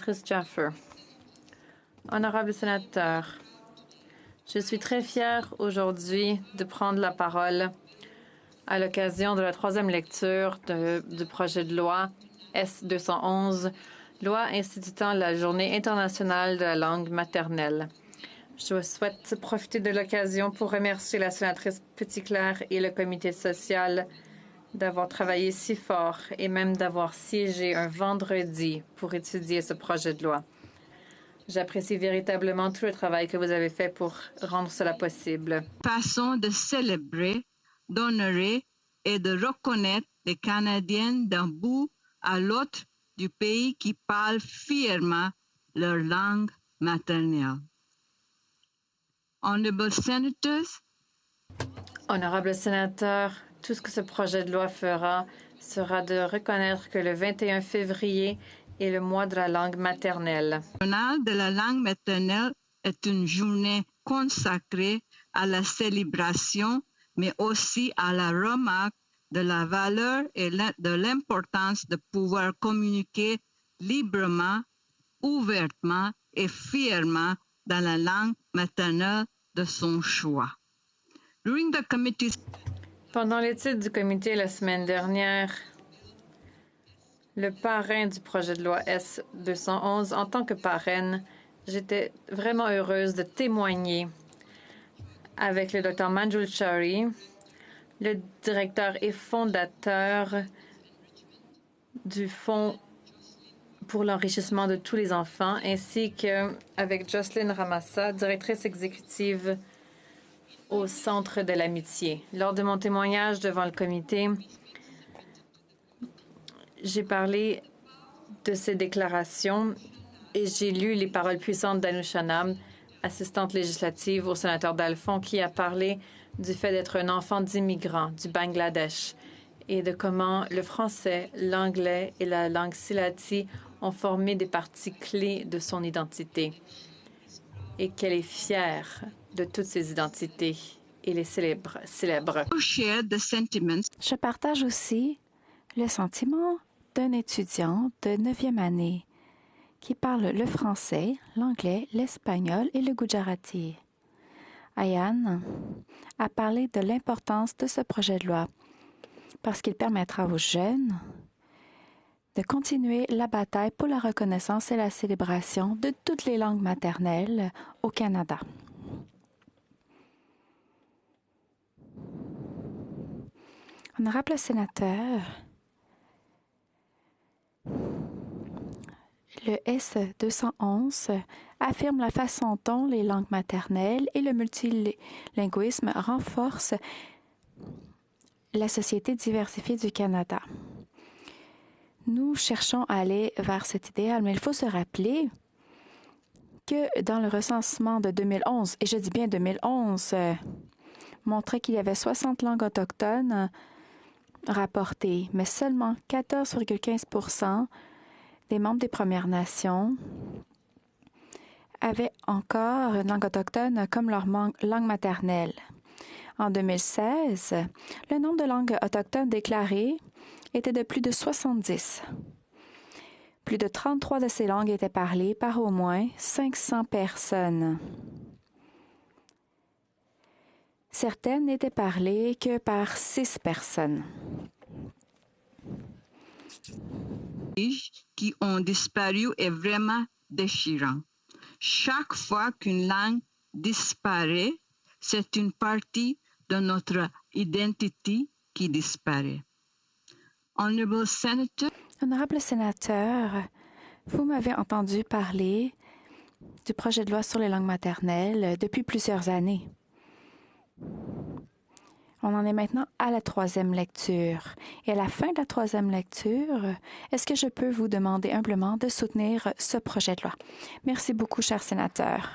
Chris Jaffer. Honorable sénateur, je suis très fière aujourd'hui de prendre la parole à l'occasion de la troisième lecture du projet de loi S-211, loi instituant la Journée internationale de la langue maternelle. Je souhaite profiter de l'occasion pour remercier la sénatrice Petitclerc et le comité social d'avoir travaillé si fort et même d'avoir siégé un vendredi pour étudier ce projet de loi. J'apprécie véritablement tout le travail que vous avez fait pour rendre cela possible. Façon de célébrer, d'honorer et de reconnaître les Canadiens d'un bout à l'autre du pays qui parlent fièrement leur langue maternelle. Honorable Senators, Honorable sénateur, tout ce que ce projet de loi fera sera de reconnaître que le 21 février est le mois de la langue maternelle. la Journée de la langue maternelle est une journée consacrée à la célébration, mais aussi à la remarque de la valeur et de l'importance de pouvoir communiquer librement, ouvertement et fièrement dans la langue maternelle de son choix. During the committee's Pendant l'étude du comité la semaine dernière, le parrain du projet de loi S-211, en tant que parraine, j'étais vraiment heureuse de témoigner avec le Dr Manjul Chowri, le directeur et fondateur du Fonds pour l'enrichissement de tous les enfants, ainsi qu'avec Jocelyn Ramassa, directrice exécutive au Centre de l'amitié. Lors de mon témoignage devant le comité, j'ai parlé de ces déclarations et j'ai lu les paroles puissantes d'Anoucha Nam, assistante législative au sénateur d'Alphon, qui a parlé du fait d'être un enfant d'immigrants du Bangladesh et de comment le français, l'anglais et la langue silati ont formé des parties clés de son identité et qu'elle est fière de toutes ces identités et les célèbre. share the sentiments Je partage aussi le sentiment d'un étudiant de 9e année qui parle le français, l'anglais, l'espagnol et le gujarati. Ayan a parlé de l'importance de ce projet de loi parce qu'il permettra aux jeunes de continuer la bataille pour la reconnaissance et la célébration de toutes les langues maternelles au Canada. Honorable sénateur, le S-211 affirme la façon dont les langues maternelles et le multilinguisme renforcent la société diversifiée du Canada. Nous cherchons à aller vers cet idéal, mais il faut se rappeler que dans le recensement de 2011, et je dis bien 2011, montrait qu'il y avait 60 langues autochtones rapportées, mais seulement 14,15% des membres des Premières Nations avaient encore une langue autochtone comme leur langue maternelle. En 2016, le nombre de langues autochtones déclarées était de plus de 70. Plus de 33 de ces langues étaient parlées par au moins 500 personnes. Certaines n'étaient parlées que par 6 personnes. qui ont disparu est vraiment déchirant. Chaque fois qu'une langue disparaît, c'est une partie de notre identité qui disparaît. Honorable Senator, Honorable sénateur, vous m'avez entendu parler du projet de loi sur les langues maternelles depuis plusieurs années. On en est maintenant à la troisième lecture. Et à la fin de la troisième lecture, est-ce que je peux vous demander humblement de soutenir ce projet de loi? Merci beaucoup, cher sénateur.